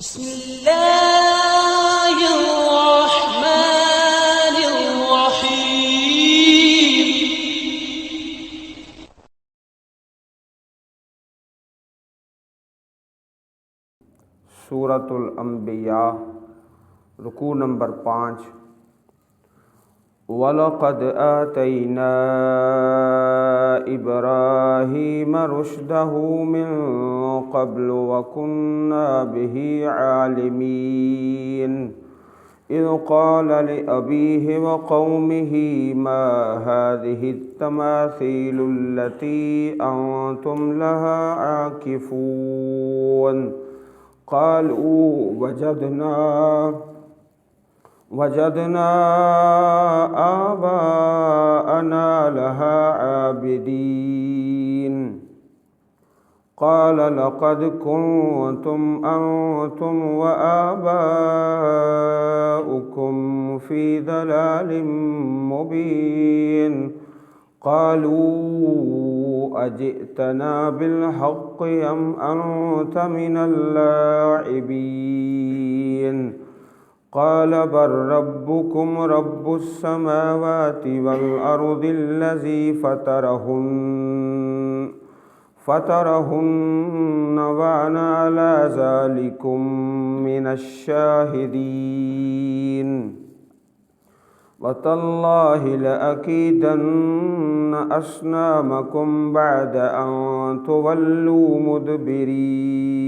بسم الله الرحمن الرحيم. سورۃ الانبیاء، رکوع نمبر 5۔ وَلَقَدْ آتَيْنَا إِبْرَاهِيمَ رُشْدَهُ مِن قَبْلُ وَكُنَّا بِهِ عَالِمِينَ إِذْ قَالَ لِأَبِيهِ وَقَوْمِهِ مَا هَٰذِهِ التَّمَاثِيلُ الَّتِي أَنتُمْ لَهَا عَاكِفُونَ قالوا وجدنا آباءنا لها عابدين قال لقد كنتم أنتم وآباؤكم في ضلال مبين قالوا أجئتنا بالحق أم أنت من اللاعبين قال بل ربكم رب السماوات والأرض الذي فطرهن وأنا على ذلكم من الشاهدين وتالله لأكيدن أصنامكم بعد أن تولوا مدبرين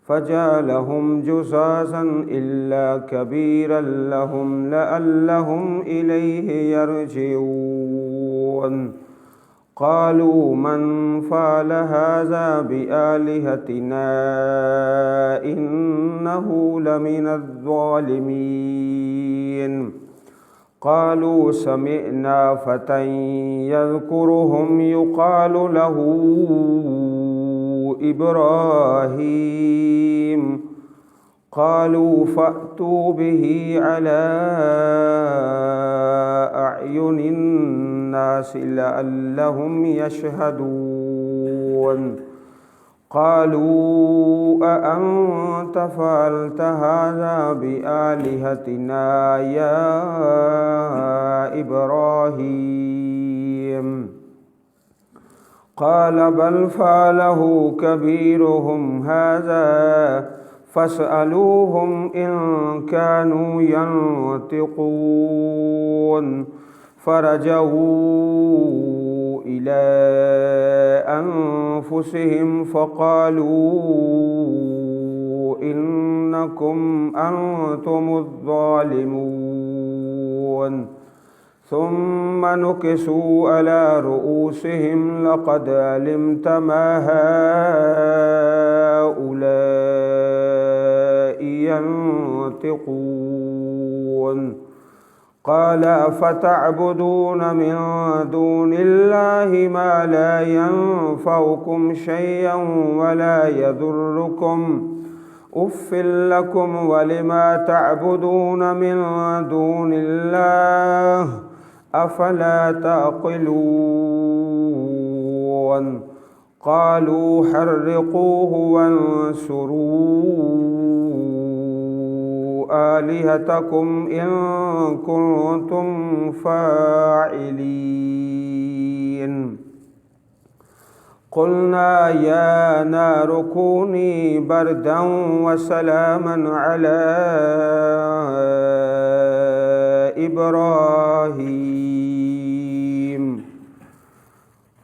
فجعلهم جذاذا إلا كبيرا لهم لعلهم إليه يرجعون قالوا من فعل هذا بآلهتنا إنه لمن الظالمين قالوا سمعنا فتى يذكرهم يقال له إبراهيم قالوا فأتوا به على أعين الناس لعلهم يشهدون قالوا أأنت فعلت هذا بآلهتنا يا إبراهيم قال بل فعله كبيرهم هذا فاسألوهم إن كانوا ينطقون فرجعوا إلى أنفسهم فقالوا إنكم أنتم الظالمون ثم نكسوا على رؤوسهم لقد علمت ما هؤلاء ينطقون قال أفتعبدون من دون الله ما لا ينفعكم شيئا ولا يضركم أف لكم ولما تعبدون من دون الله أفلا تعقلون قالوا حرقوه وانصروا آلهتكم إن كنتم فاعلين قلنا يا نار كوني بردا وسلاما على إبراهيم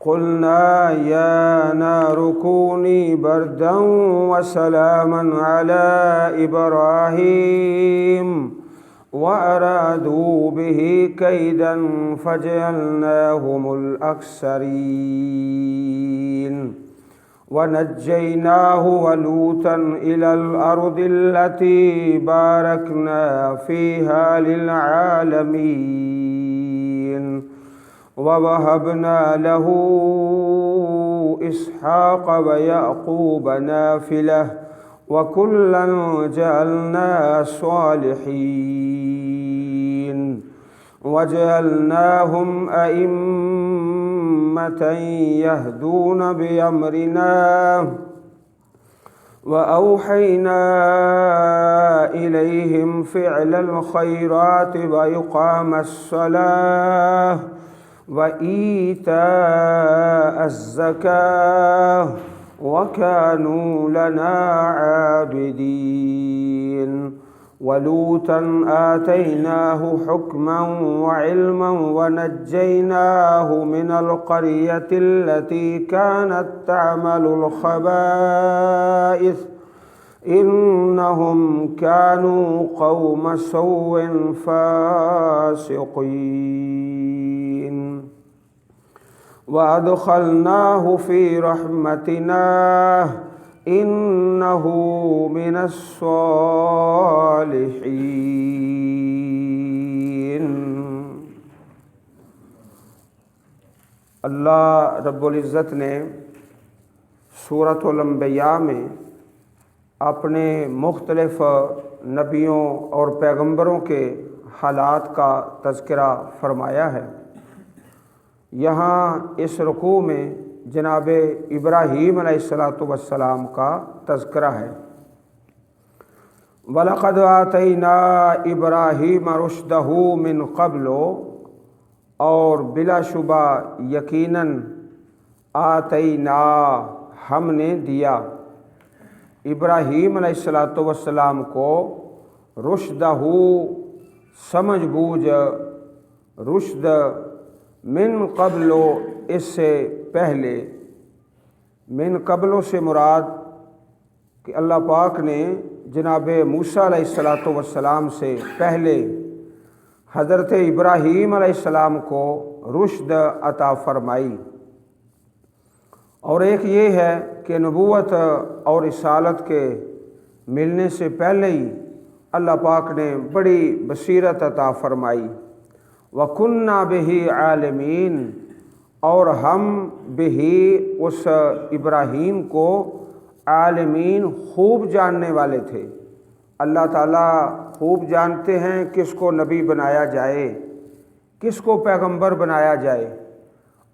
قلنا يا نار كوني بردا وسلاما على إبراهيم وأرادوا به كيدا فجعلناهم الأخسرين ونجيناه ولوطا إلى الأرض التي باركنا فيها للعالمين ووهبنا له إسحاق ويعقوب نافلة وكلا جعلنا صالحين وجعلناهم أئمة يهدون بأمرنا وأوحينا إليهم فعل الخيرات وإقام الصلاة وإيتاء الزكاة وكانوا لنا عابدين ولوطا آتيناه حكما وعلما ونجيناه من القرية التي كانت تعمل الخبائث إنهم كانوا قوم سوء فاسقين وأدخلناه في رحمتنا إنه من الصالحين۔ اللہ رب العزت نے سورۃ الانبیاء میں اپنے مختلف نبیوں اور پیغمبروں کے حالات کا تذکرہ فرمایا ہے۔ یہاں اس رکوع میں جناب ابراہیم علیہ السلام کا تذکرہ ہے۔ وَلَقَدْ آتَيْنَا إِبْرَاهِيمَ رُشْدَهُ مِن قَبْلُ، اور بلا شبہ یقیناً آتینا ہم نے دیا ابراہیم علیہ السلام کو رشدہ سمجھ بوجھ، رشد من قبل اس سے پہلے، من قبلوں سے مراد کہ اللہ پاک نے جناب موسیٰ علیہ السلام سے پہلے حضرت ابراہیم علیہ السلام کو رشد عطا فرمائی۔ اور ایک یہ ہے کہ نبوت اور رسالت کے ملنے سے پہلے ہی اللہ پاک نے بڑی بصیرت عطا فرمائی۔ وَكُنَّا بِهِ عَالِمِينَ، اور ہم بِهِ اس ابراہیم کو عالمین خوب جاننے والے تھے۔ اللہ تعالیٰ خوب جانتے ہیں کس کو نبی بنایا جائے، کس کو پیغمبر بنایا جائے،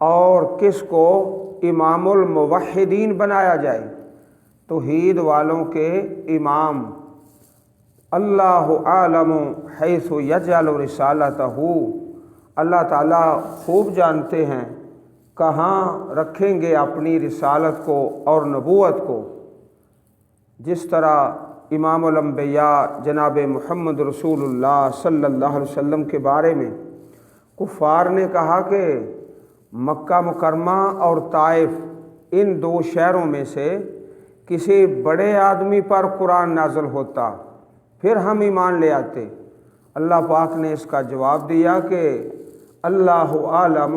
اور کس کو امام الموحدین بنایا جائے، توحید والوں کے امام۔ اللہ عالم حیث یجعل رسالتہ، اللہ تعالیٰ خوب جانتے ہیں کہاں رکھیں گے اپنی رسالت کو اور نبوت کو۔ جس طرح امام الانبیاء جناب محمد رسول اللہ صلی اللہ علیہ وسلم کے بارے میں کفار نے کہا کہ مکہ مکرمہ اور طائف، ان دو شہروں میں سے کسی بڑے آدمی پر قرآن نازل ہوتا پھر ہم ایمان لے آتے۔ اللہ پاک نے اس کا جواب دیا کہ اللہ عالم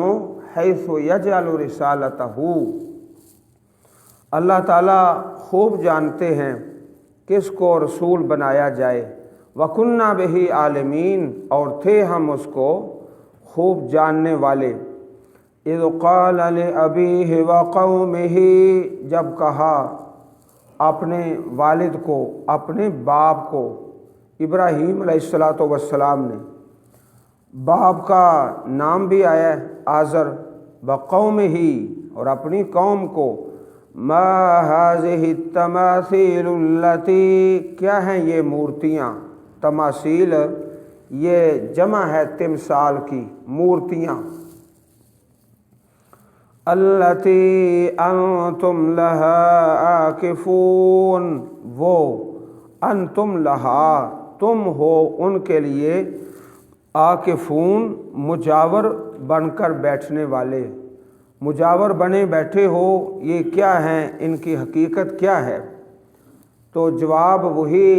حیث یجعل رسالتہ، اللہ تعالیٰ خوب جانتے ہیں کس کو رسول بنایا جائے۔ وَكُنَّا بِهِ عَالِمِينَ، اور تھے ہم اس کو خوب جاننے والے۔ اِذْ قَالَ لِأَبِيهِ وَقَوْمِهِ، جب کہا اپنے والد کو، اپنے باپ کو، ابراہیم علیہ السلام نے۔ باپ کا نام بھی آیا ہے آزر، وَقَوْمِهِ، اور اپنی قوم کو۔ مَا هَذِهِ التَّمَاثِيلُ الَّتِي، کیا ہیں یہ مورتیاں؟ تماثیل یہ جمع ہے تمثال کی، مورتیاں۔ الَّتِي أَنْتُمْ لَهَا عَاكِفُونَ، وہ انتم لہا، تم ہو ان کے لیے، عاکفون مجاور بن کر بیٹھنے والے، مجاور بنے بیٹھے ہو، یہ کیا ہیں، ان کی حقیقت کیا ہے؟ تو جواب وہی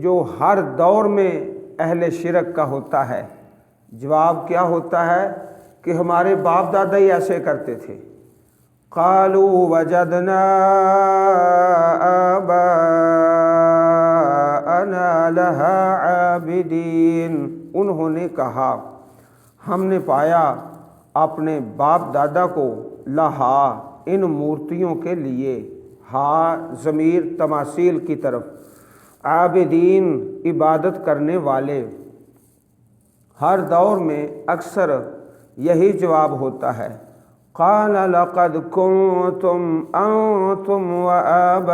جو ہر دور میں اہل شرک کا ہوتا ہے۔ جواب کیا ہوتا ہے کہ ہمارے باپ دادا ہی ایسے کرتے تھے۔ قالوا وجدنا آباءنا لها عابدین، انہوں نے کہا ہم نے پایا اپنے باپ دادا کو، لہا ان مورتیوں کے لیے، ہا ضمیر تماثیل کی طرف، عابدین عبادت کرنے والے۔ ہر دور میں اکثر یہی جواب ہوتا ہے۔ قال لقد كنتم انتم وآباؤكم،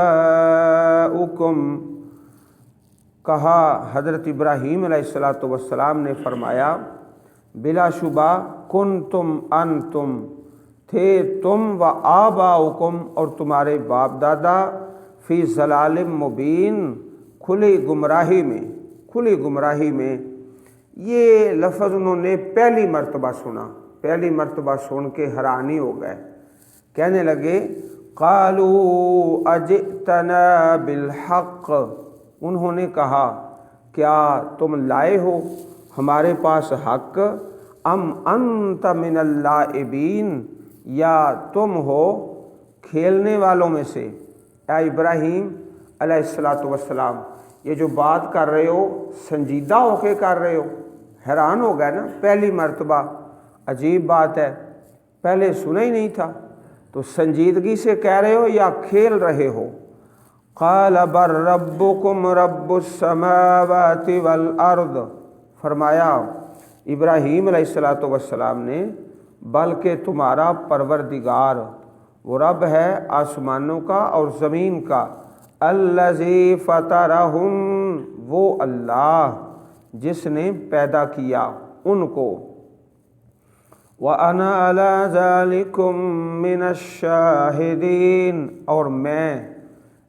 کہا حضرت ابراہیم علیہ الصلاۃ والسلام نے فرمایا بلا شبہ کنتم انتم تھے تم و آباؤکم اور تمہارے باپ دادا فی ضلال مبین کھلی گمراہی میں۔ یہ لفظ انہوں نے پہلی مرتبہ سنا، پہلی مرتبہ سن کے حیرانی ہو گئے، کہنے لگے قالوا اجئتنا بالحق، انہوں نے کہا کیا تم لائے ہو ہمارے پاس حق، ام انت من اللاعبین، یا تم ہو کھیلنے والوں میں سے۔ اے ابراہیم علیہ الصلاۃ والسلام، یہ جو بات کر رہے ہو سنجیدہ ہو کے کر رہے ہو؟ حیران ہو گئے نا، پہلی مرتبہ، عجیب بات ہے، پہلے سنا ہی نہیں تھا، تو سنجیدگی سے کہہ رہے ہو یا کھیل رہے ہو؟ قال بل ربکم رب السماوات والارض، فرمایا ابراہیم علیہ الصلاۃ والسلام نے بلکہ تمہارا پروردگار وہ رب ہے آسمانوں کا اور زمین کا، الذی فطرہم، وہ اللہ جس نے پیدا کیا ان کو، وَأَنَا عَلَى ذَلِكُم مِّنَ الشَّاهِدِينَ، اور میں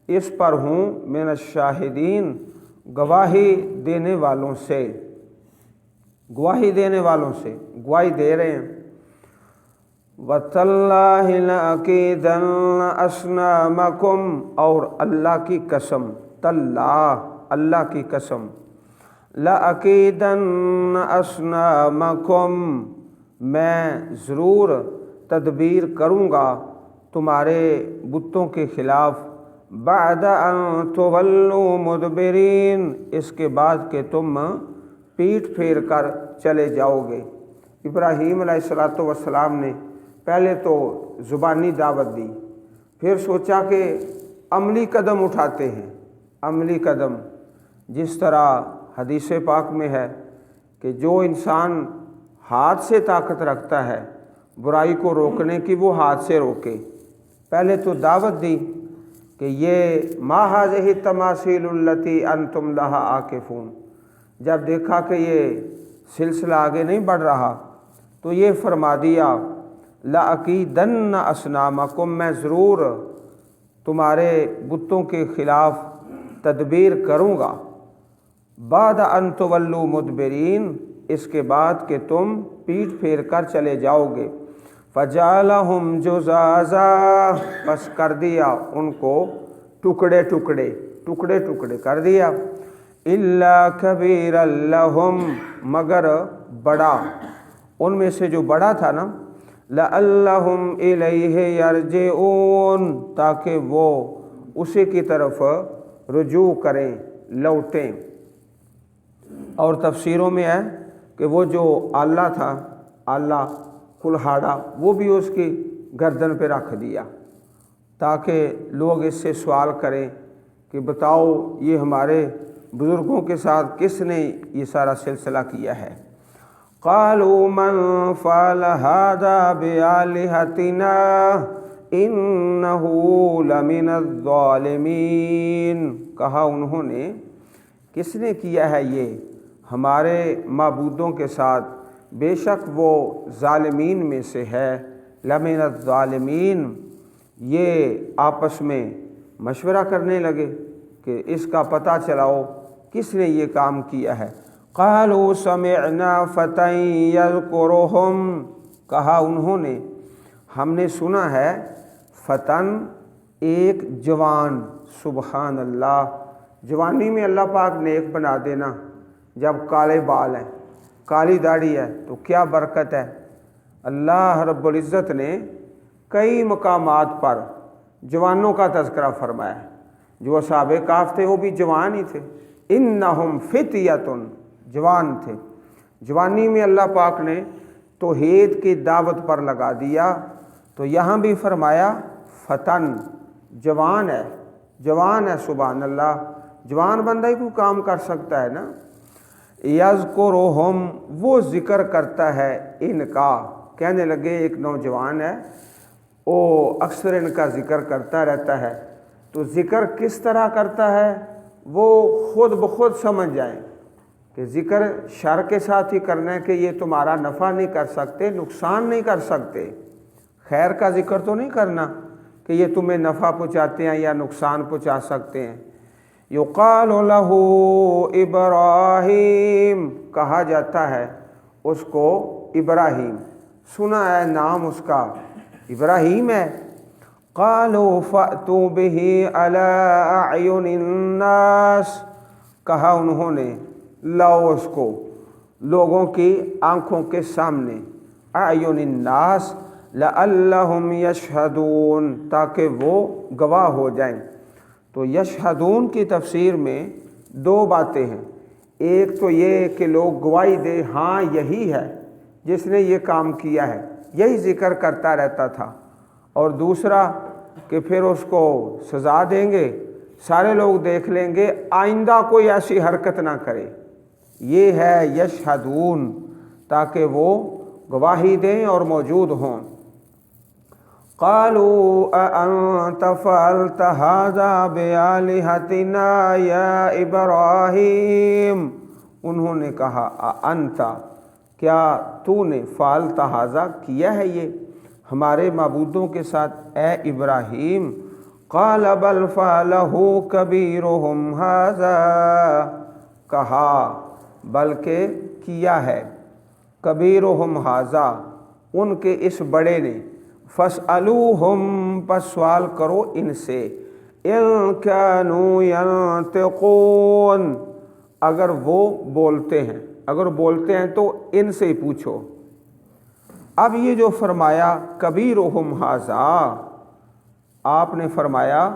اس پر ہوں من الشاہدین، گواہی دینے والوں سے، گواہی دے رہے ہیں۔ وَتَاللَّهِ لَأَكِيدَنَّ أَصْنَامَكُمْ، اور اللہ کی قسم، تاللہ اللہ کی قسم، لَأَكِيدَنَّ أَصْنَامَكُمْ، میں ضرور تدبیر کروں گا تمہارے بتوں کے خلاف، بعد ان تولوا مدبرین، اس کے بعد کہ تم پیٹھ پھیر کر چلے جاؤ گے۔ ابراہیم علیہ الصلاۃ والسلام نے پہلے تو زبانی دعوت دی، پھر سوچا کہ عملی قدم اٹھاتے ہیں، عملی قدم، جس طرح حدیث پاک میں ہے کہ جو انسان ہاتھ سے طاقت رکھتا ہے برائی کو روکنے کی، وہ ہاتھ سے روکے۔ پہلے تو دعوت دی کہ یہ ما هذه التماثیل التی انتم لها عاکفون، جب دیکھا کہ یہ سلسلہ آگے نہیں بڑھ رہا تو یہ فرما دیا لَأَكِيدَنَّ أَصْنَامَكُمْ، میں ضرور تمہارے بتوں کے خلاف تدبیر کروں گا، بعد ان تولوا مدبرین، اس کے بعد کہ تم پیٹھ پھیر کر چلے جاؤ گے۔ فَجَعَلَهُمْ جُذَاذًا، بس کر دیا ان کو ٹکڑے کر دیا، إِلَّا كَبِيرًا لَهُمْ، مگر بڑا، ان میں سے جو بڑا تھا نا، لَعَلَّهُمْ إِلَيْهِ يَرْجِعُونَ، تاکہ وہ اسی کی طرف رجوع کریں، لوٹیں۔ اور تفسیروں میں ہے کہ وہ جو آلہ تھا، آلہ کلہاڑا، وہ بھی اس کی گردن پہ رکھ دیا تاکہ لوگ اس سے سوال کریں کہ بتاؤ یہ ہمارے بزرگوں کے ساتھ کس نے یہ سارا سلسلہ کیا ہے۔ قالوا من فعل هذا بآلهتنا انه لمن الظالمین، کہا انہوں نے کس نے کیا ہے یہ ہمارے معبودوں کے ساتھ، بے شک وہ ظالمین میں سے ہے، لمن الظالمین، یہ آپس میں مشورہ کرنے لگے کہ اس کا پتہ چلاؤ کس نے یہ کام کیا ہے۔ قالوا سمعنا فتى يذكرهم، کہا انہوں نے ہم نے سنا ہے فتن، ایک جوان، سبحان اللہ، جوانی میں اللہ پاک نیک بنا دینا، جب کالے بال ہیں، کالی داڑھی ہے تو کیا برکت ہے۔ اللہ رب العزت نے کئی مقامات پر جوانوں کا تذکرہ فرمایا ہے، جو اصحاب کہف تھے وہ بھی جوان ہی تھے، انہم فتیۃ، جوان تھے۔ جوانی میں اللہ پاک نے توحید کی دعوت پر لگا دیا، تو یہاں بھی فرمایا فتن، جوان ہے، سبحان اللہ، جوان بندہ ہی کوئی کام کر سکتا ہے نا۔ یذکرہم، وہ ذکر کرتا ہے ان کا، کہنے لگے ایک نوجوان ہے وہ اکثر ان کا ذکر کرتا رہتا ہے، تو ذکر کس طرح کرتا ہے وہ خود بخود سمجھ جائیں کہ ذکر شر کے ساتھ ہی کرنا ہے کہ یہ تمہارا نفع نہیں کر سکتے، نقصان نہیں کر سکتے، خیر کا ذکر تو نہیں کرنا کہ یہ تمہیں نفع پہنچاتے ہیں یا نقصان پہنچا سکتے ہیں۔ یقال لہ ابراہیم، کہا جاتا ہے اس کو ابراہیم، سنا ہے نام اس کا ابراہیم ہے۔ قالوا فأتوا بہ علی اعین الناس، کہا انہوں نے لاؤ اس کو لوگوں کی آنکھوں کے سامنے، اعین الناس لعلہم یشہدون، تاکہ وہ گواہ ہو جائیں۔ تو یشہدون کی تفسیر میں دو باتیں ہیں، ایک تو یہ کہ لوگ گواہی دے ہاں یہی ہے جس نے یہ کام کیا ہے، یہی ذکر کرتا رہتا تھا، اور دوسرا کہ پھر اس کو سزا دیں گے، سارے لوگ دیکھ لیں گے، آئندہ کوئی ایسی حرکت نہ کرے۔ یہ ہے یشہدون، تاکہ وہ گواہی دیں اور موجود ہوں۔ قالوا اانت فعلت هذا بآلہتنا یا ابراہیم، انہوں نے کہا انت، کیا تو نے فعلت هذا، کیا ہے یہ ہمارے معبودوں کے ساتھ اے ابراہیم؟ قال بل فعلہ کبیرہم ھذا، کہا بلکہ کیا ہے کبیرہم ھذا، ان کے اس بڑے نے، فاسألوہم، پس سوال کرو ان سے، ان کانوا ینطقون، اگر وہ بولتے ہیں، اگر بولتے ہیں تو ان سے ہی پوچھو۔ اب یہ جو فرمایا کبیرہم ھذا، آپ نے فرمایا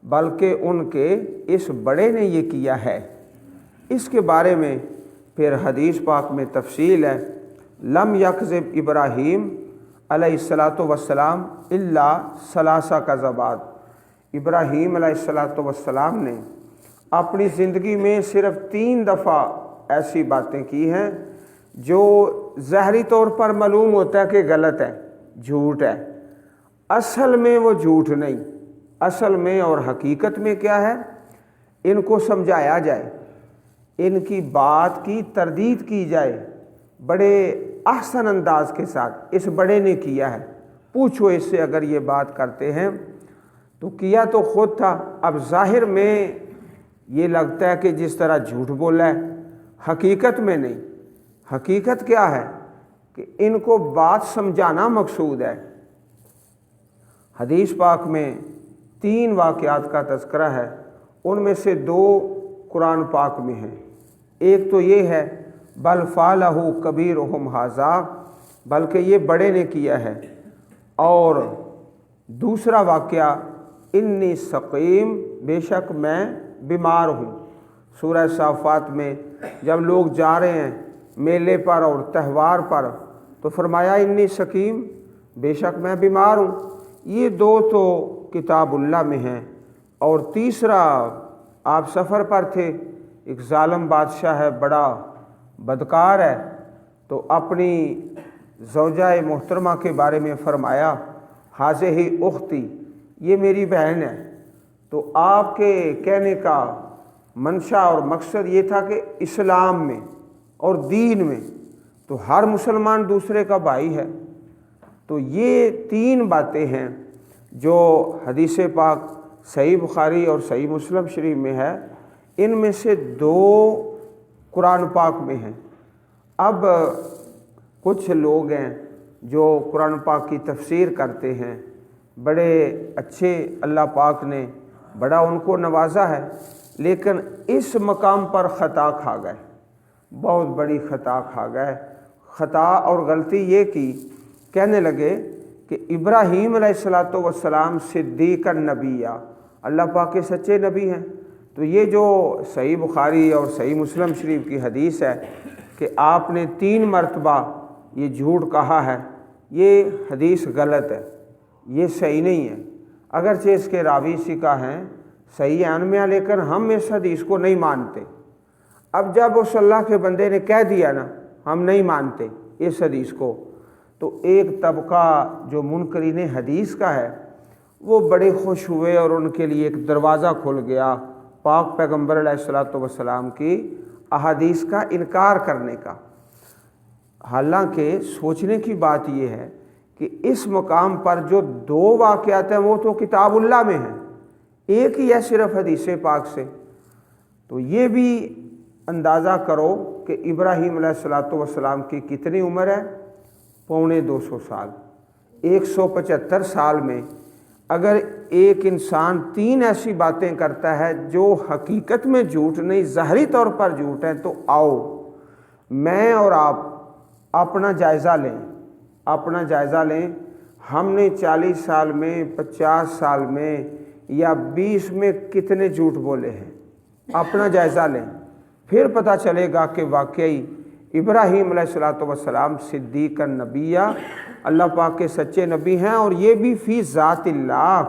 بلکہ ان کے اس بڑے نے یہ کیا ہے، اس کے بارے میں پھر حدیث پاک میں تفصیل ہے۔ لم یکذب ابراہیم علیہ السلام الا ثلاث کذبات، ابراہیم علیہ السلام نے اپنی زندگی میں صرف 3 دفعہ ایسی باتیں کی ہیں جو ظاہری طور پر معلوم ہوتا ہے کہ غلط ہے، جھوٹ ہے، اصل میں وہ جھوٹ نہیں، اصل میں اور حقیقت میں کیا ہے، ان کو سمجھایا جائے، ان کی بات کی تردید کی جائے بڑے احسن انداز کے ساتھ، اس بڑے نے کیا ہے، پوچھو اس سے اگر یہ بات کرتے ہیں تو کیا تو خود تھا، اب ظاہر میں یہ لگتا ہے کہ جس طرح جھوٹ بولا ہے، حقیقت میں نہیں۔ حقیقت کیا ہے کہ ان کو بات سمجھانا مقصود ہے۔ حدیث پاک میں 3 واقعات کا تذکرہ ہے، ان میں سے 2 قرآن پاک میں ہیں۔ ایک تو یہ ہے بل فعلہ کبیرہم ھذا، بلکہ یہ بڑے نے کیا ہے، اور دوسرا واقعہ انی سقیم، بے شک میں بیمار ہوں۔ سورہ صافات میں جب لوگ جا رہے ہیں میلے پر اور تہوار پر تو فرمایا انی سقیم، بے شک میں بیمار ہوں۔ یہ 2 تو کتاب اللہ میں ہیں، اور تیسرا آپ سفر پر تھے، ایک ظالم بادشاہ ہے، بڑا بدکار ہے، تو اپنی زوجہ محترمہ کے بارے میں فرمایا ھذہ اختی، یہ میری بہن ہے۔ تو آپ کے کہنے کا منشا اور مقصد یہ تھا کہ اسلام میں اور دین میں تو ہر مسلمان دوسرے کا بھائی ہے۔ تو یہ 3 باتیں ہیں جو حدیث پاک صحیح بخاری اور صحیح مسلم شریف میں ہے، ان میں سے 2 قرآن پاک میں ہیں۔ اب کچھ لوگ ہیں جو قرآن پاک کی تفسیر کرتے ہیں، بڑے اچھے، اللہ پاک نے بڑا ان کو نوازا ہے، لیکن اس مقام پر خطا کھا گئے، بہت بڑی خطا کھا گئے۔ خطا اور غلطی یہ کی، کہنے لگے کہ ابراہیم علیہ السلام صدیق النبی، اللہ پاک کے سچے نبی ہیں۔ تو یہ جو صحیح بخاری اور صحیح مسلم شریف کی حدیث ہے کہ آپ نے 3 مرتبہ یہ جھوٹ کہا ہے، یہ حدیث غلط ہے، یہ صحیح نہیں ہے، اگرچہ اس کے راوی ثقہ ہیں، صحیح عنمیہ، لیکن ہم اس حدیث کو نہیں مانتے۔ اب جب اس اللہ کے بندے نے کہہ دیا نا ہم نہیں مانتے اس حدیث کو، تو ایک طبقہ جو منکرین حدیث کا ہے وہ بڑے خوش ہوئے اور ان کے لیے ایک دروازہ کھل گیا پاک پیغمبر علیہ الصلوۃ والسلام کی احادیث کا انکار کرنے کا۔ حالانکہ سوچنے کی بات یہ ہے کہ اس مقام پر جو دو واقعات ہیں وہ تو کتاب اللہ میں ہیں، ایک ہی ہے صرف حدیث پاک سے، تو یہ بھی اندازہ کرو کہ ابراہیم علیہ الصلوۃ والسلام کی کتنی عمر ہے؟ 250 سال۔ 175 سال میں اگر ایک انسان 3 ایسی باتیں کرتا ہے جو حقیقت میں جھوٹ نہیں ظاہری طور پر جھوٹ ہیں، تو آؤ میں اور آپ اپنا جائزہ لیں، اپنا جائزہ لیں۔ ہم نے 40 سال میں، 50 سال میں یا 20 میں کتنے جھوٹ بولے ہیں، اپنا جائزہ لیں، پھر پتہ چلے گا کہ واقعی ابراہیم علیہ الصلوۃ والسلام صدیق النبیہ، اللہ پاک کے سچے نبی ہیں، اور یہ بھی فی ذات اللہ،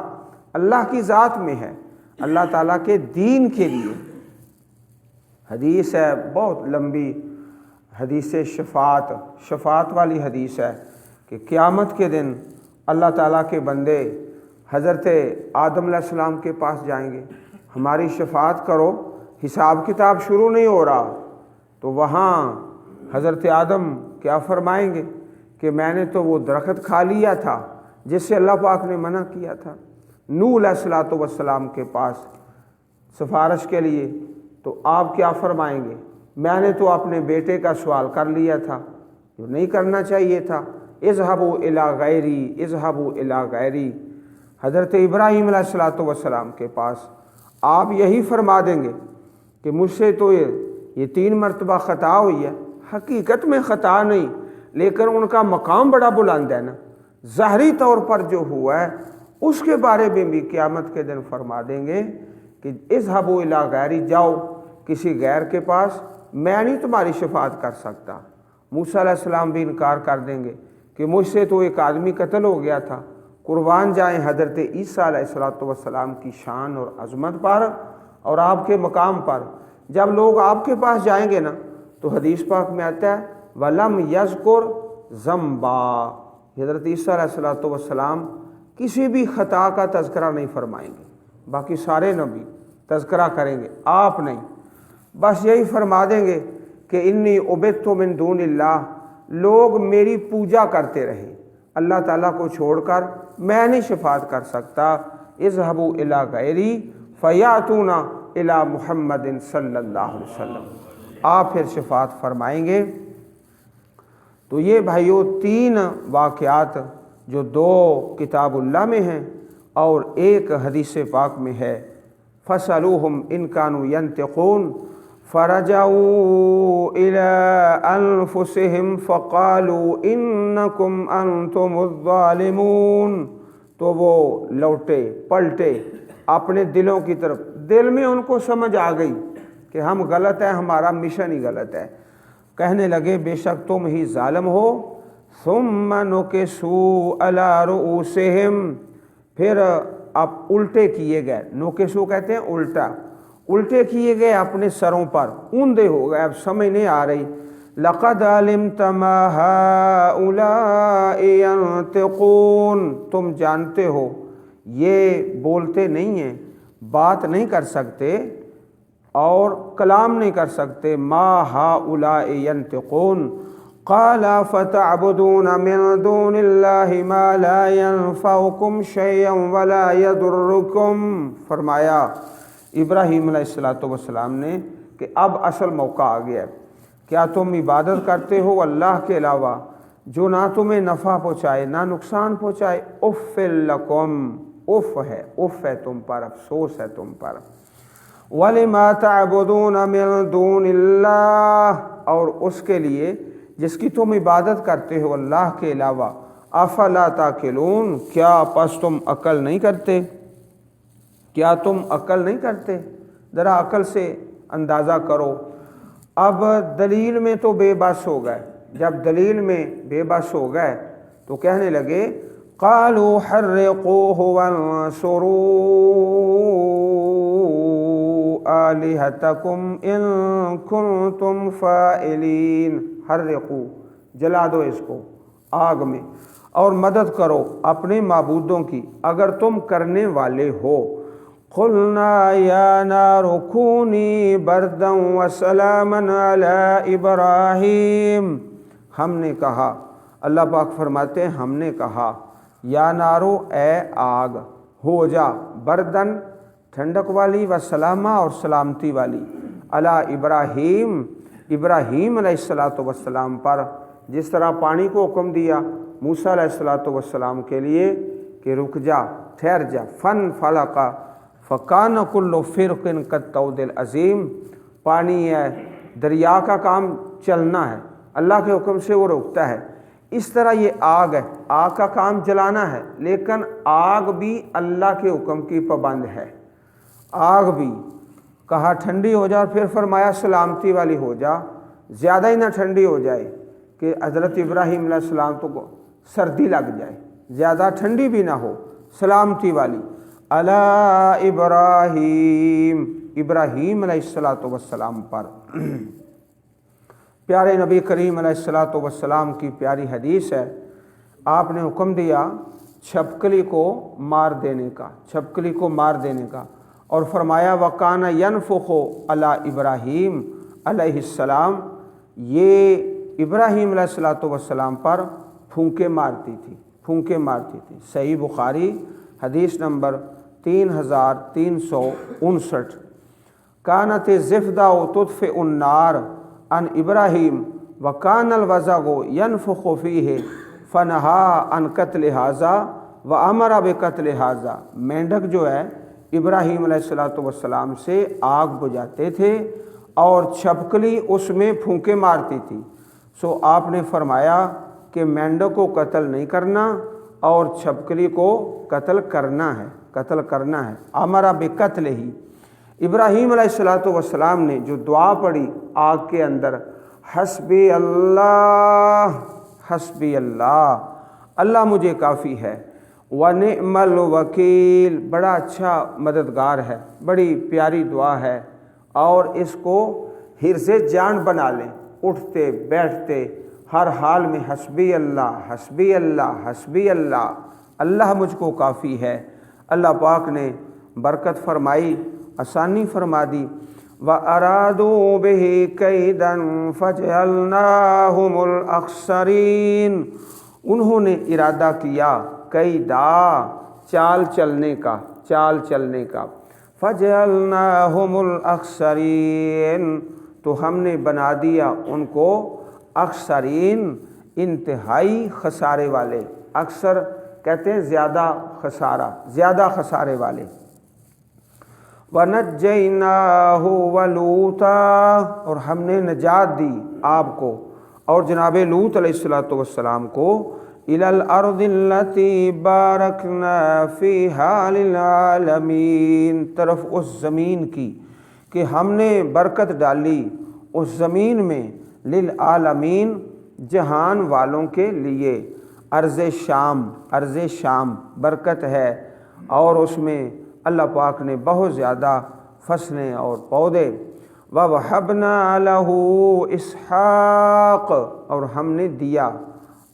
اللہ کی ذات میں ہے، اللہ تعالیٰ کے دین کے لیے۔ حدیث ہے بہت لمبی، حدیث شفاعت والی حدیث ہے کہ قیامت کے دن اللہ تعالیٰ کے بندے حضرت آدم علیہ السلام کے پاس جائیں گے، ہماری شفاعت کرو، حساب کتاب شروع نہیں ہو رہا، تو وہاں حضرت آدم کیا فرمائیں گے کہ میں نے تو وہ درخت کھا لیا تھا جس سے اللہ پاک نے منع کیا تھا۔ نوح علیہ الصلوۃ والسلام کے پاس سفارش کے لیے، تو آپ کیا فرمائیں گے؟ میں نے تو اپنے بیٹے کا سوال کر لیا تھا جو نہیں کرنا چاہیے تھا، اذهبوا الی غیری، اذهبوا الی غیری۔ حضرت ابراہیم علیہ الصلوۃ والسلام کے پاس آپ یہی فرما دیں گے کہ مجھ سے تو یہ 3 مرتبہ خطا ہوئی ہے، حقیقت میں خطا نہیں، لیکن ان کا مقام بڑا بلند ہے نا، ظاہری طور پر جو ہوا ہے اس کے بارے میں بھی قیامت کے دن فرما دیں گے کہ اذهبوا الی غیری، جاؤ کسی غیر کے پاس، میں نہیں تمہاری شفاعت کر سکتا۔ موسیٰ علیہ السلام بھی انکار کر دیں گے کہ مجھ سے تو ایک آدمی قتل ہو گیا تھا۔ قربان جائیں حضرت عیسیٰ علیہ الصلوۃ والسلام کی شان اور عظمت پر اور آپ کے مقام پر۔ جب لوگ آپ کے پاس جائیں گے نا تو حدیث پاک میں آتا ہے وَلَمْ يَذْكُرْ ذَنْبًا، حضرت عیسیٰ علیہ الصلوۃ والسلام کسی بھی خطا کا تذکرہ نہیں فرمائیں گے، باقی سارے نبی تذکرہ کریں گے، آپ نہیں، بس یہی فرما دیں گے کہ انی عبدت من دون اللہ، لوگ میری پوجا کرتے رہے اللہ تعالیٰ کو چھوڑ کر، میں نہیں شفاعت کر سکتا۔ اذهبوا الی غیری فیاتون الی محمد صلی اللہ علیہ وسلم، آپ پھر شفاعت فرمائیں گے۔ تو یہ بھائیو 3 واقعات جو 2 کتاب اللہ میں ہیں اور ایک حدیث پاک میں ہے، فَاسْأَلُوهُمْ إِنْ كَانُوا يَنْطِقُونَ فَرَجَعُوا إِلَىٰ أَنفُسِهِمْ فَقَالُوا إِنَّكُمْ أَنْتُمُ الظَّالِمُونَ، تو وہ لوٹے پلٹے اپنے دلوں کی طرف، دل میں ان کو سمجھ آ گئی کہ ہم غلط ہیں، ہمارا مشن ہی غلط ہے، کہنے لگے بے شک تم ہی ظالم ہو۔ ثُمَّ نُكِسُوا عَلَىٰ رُؤُوسِهِمْ، پھر اب الٹے کیے گئے، نوکسو کہتے ہیں الٹا، الٹے کیے گئے اپنے سروں پر، اوندے ہو گئے، اب سمجھ نہیں آ رہی۔ لَقَدْ عَلِمْتَ مَا هَٰؤُلَاءِ يَنْطِقُونَ، تم جانتے ہو یہ بولتے نہیں ہیں، بات نہیں کر سکتے اور کلام نہیں کر سکتے، ما هَٰؤُلَاءِ يَنْطِقُونَ۔ قَالَ فَتَعْبُدُونَ مِن دُونِ اللَّهِ مَا لَا يَنْفَعُكُمْ شَيْئًا وَلَا يَضُرُّكُمْ، فرمایا ابراہیم علیہ الصلوۃ والسلام نے کہ اب اصل موقع آ گیا ہے، کیا تم عبادت کرتے ہو اللہ کے علاوہ جو نہ تمہیں نفع پہنچائے نہ نقصان پہنچائے؟ اف لکم، اف ہے تم پر، افسوس ہے تم پر۔ وَلِمَا تَعْبُدُونَ مِن دُونِ اللَّهِ، اور اس کے لیے جس کی تم عبادت کرتے ہو اللہ کے علاوہ، افلا تاکلون، کیا پس تم عقل نہیں کرتے؟ کیا تم عقل نہیں کرتے؟ ذرا عقل سے اندازہ کرو۔ اب دلیل میں تو بے بس ہو گئے، جب دلیل میں بے بس ہو گئے تو کہنے لگے قالوا حرقوه وانصروا آلہتکم ان کنتم فاعلین، حرقو، جلا دو اس کو، آگ میں، اور مدد کرو اپنے معبودوں کی اگر تم کرنے والے ہو۔ قلنا یا نار کونی بردا وسلاما علی ابراہیم، ہم نے کہا، اللہ پاک فرماتے ہیں ہم نے کہا، یا نارو اے آگ ہو جا بردن ٹھنڈک والی، و سلامہ اور سلامتی والی، علی ابراہیم ابراہیم علیہ السلام پر، جس طرح پانی کو حکم دیا موسیٰ علیہ السلام کے لیے کہ رک جا ٹھہر جا، فن فلقا فکان کل فرق کالطود العظیم، پانی ہے دریا کا کام چلنا ہے، اللہ کے حکم سے وہ رکتا ہے، اس طرح یہ آگ ہے، آگ کا کام جلانا ہے، لیکن آگ بھی اللہ کے حکم کی پابند ہے۔ آگ بھی کہا ٹھنڈی ہو جا، پھر فرمایا سلامتی والی ہو جا، زیادہ ہی نہ ٹھنڈی ہو جائے کہ حضرت ابراہیم علیہ السلام تو سردی لگ جائے، زیادہ ٹھنڈی بھی نہ ہو، سلامتی والی، علی ابراہیم ابراہیم علیہ السلام پر۔ پیارے نبی کریم علیہ السلام کی پیاری حدیث ہے، آپ نے حکم دیا چھپکلی کو مار دینے کا، چھپکلی کو مار دینے کا، اور فرمایا وَقَانَ يَنْفُخُ عَلَىٰ ابراہیم علیہ السلام، یہ ابراہیم علیہ السلام پر پھونکے مارتی تھی، پھونکے مارتی تھی۔ صحیح بخاری حدیث نمبر 3359۔ کانت الزفدہ تطفئ النار عن ابراہیم وکان الوزغ ینفخ فیہ فنہا عن قتل ھذا وامر بقتل ھذا، مینڈک جو ہے ابراہیم علیہ السلام سے آگ بجھاتے تھے اور چھپکلی اس میں پھونکے مارتی تھی، سو آپ نے فرمایا کہ مینڈک کو قتل نہیں کرنا اور چھپکلی کو قتل کرنا ہے، قتل کرنا ہے۔ امر بقتل ہی، ابراہیم علیہ السلام نے جو دعا پڑھی آگ کے اندر، حسبی اللہ حسبی اللہ، اللہ مجھے کافی ہے، ونعم الوکیل، بڑا اچھا مددگار ہے، بڑی پیاری دعا ہے، اور اس کو حرز جان بنا لیں، اٹھتے بیٹھتے ہر حال میں حسبی اللہ حسبی اللہ حسبی اللہ، اللہ مجھ کو کافی ہے۔ اللہ پاک نے برکت فرمائی، آسانی فرما دی۔ وَأَرَادُوا بِهِ كَيْدًا فَجَعَلْنَاهُمُ الْأَخْسَرِينَ، انہوں نے ارادہ کیا قیدا، چال چلنے کا، چال چلنے کا، فَجَعَلْنَاهُمُ الْأَخْسَرِينَ، تو ہم نے بنا دیا ان کو اخسرین، انتہائی خسارے والے، اکثر کہتے ہیں زیادہ خسارہ، زیادہ خسارے والے۔ وَنَجَّيْنَاهُ وَلُوطًا، اور ہم نے نجات دی آپ کو اور جناب لوط علیہ السلام کو، إِلَى الْأَرْضِ الَّتِي بَارَكْنَا فِيهَا لِلْعَالَمِينَ، طرف اس زمین کی کہ ہم نے برکت ڈالی اس زمین میں، للعالمین، جہان والوں کے لیے، ارض شام، ارض شام برکت ہے، اور اس میں اللہ پاک نے بہت زیادہ فصلیں اور پودے۔ وَوَهَبْنَا لَهُ إِسْحَاقَ، اور ہم نے دیا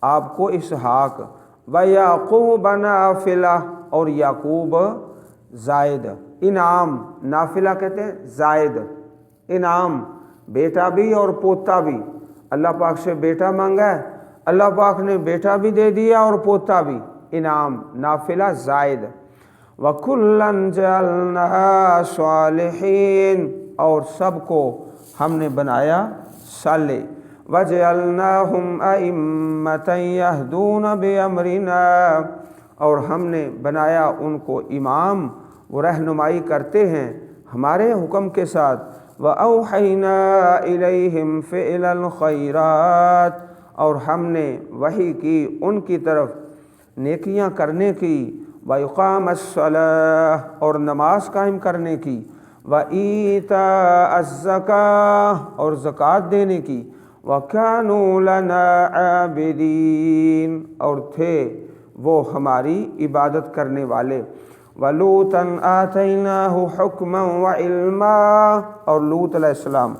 آپ کو اسحاق، وَيَعْقُوبَ نَافِلَةً، اور یعقوب زائد، انعام، نافلہ کہتے ہیں زائد، انعام، بیٹا بھی اور پوتا بھی، اللہ پاک سے بیٹا مانگا ہے، اللہ پاک نے بیٹا بھی دے دیا اور پوتا بھی، انعام، نافلہ زائد۔ وَكُلًّا جَعَلْنَا صَالِحِينَ، اور سب کو ہم نے بنایا صالح۔ وَجَعَلْنَاهُمْ أَئِمَّةً يَهْدُونَ بِأَمْرِنَا، اور ہم نے بنایا ان کو امام، وہ رہنمائی کرتے ہیں ہمارے حکم کے ساتھ۔ وَأَوْحَيْنَا إِلَيْهِمْ فِعْلَ الْخَيْرَاتِ، اور ہم نے وحی کی ان کی طرف نیکیاں کرنے کی، وَإِقَامَ الصَّلَاةِ، اور نماز قائم کرنے کی، وَإِيتَاءَ الزَّكَاةِ، اور زکوٰۃ دینے کی، وَكَانُوا لَنَا عَابِدِينَ، اور تھے وہ ہماری عبادت کرنے والے۔ وَلُوطًا آتَيْنَاهُ حُكْمًا وَعِلْمًا، اور لوط علیہ السلام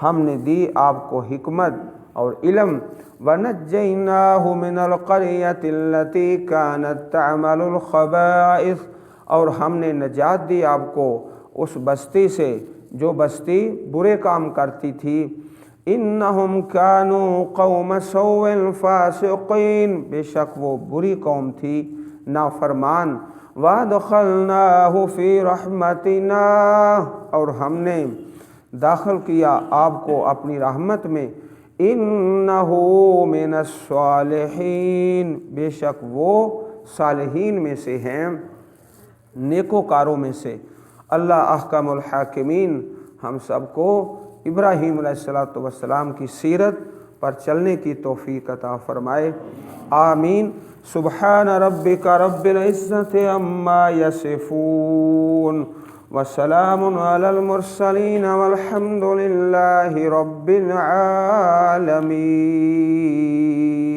ہم نے دی آپ کو حکمت اور علم وَنَجَّيْنَاهُ مِنَ الْقَرْيَةِ الَّتِي كَانَتْ تَعْمَلُ الْخَبَائِثَ، اور ہم نے نجات دی آپ کو اس بستی سے جو بستی برے کام کرتی تھی۔ اِنَّهُمْ كَانُوا قَوْمَ سَوْءٍ فَاسِقِينَ، بے شک وہ بری قوم تھی، نافرمان۔ وَأَدْخَلْنَاهُ فِي رَحْمَتِنَا، اور ہم نے داخل کیا آپ کو اپنی رحمت میں۔ إِنَّهُ مِنَ الصَّالِحِينَ، بے شک وہ صالحین میں سے ہیں، نیکوکاروں میں سے۔ اللہ احکم الحاکمین ہم سب کو ابراہیم علیہ السلام کی سیرت پر چلنے کی توفیق عطا فرمائے، آمین۔ سبحان ربک رب العزت عما یصفون وسلام علی المرسلین والحمد للہ رب العالمین۔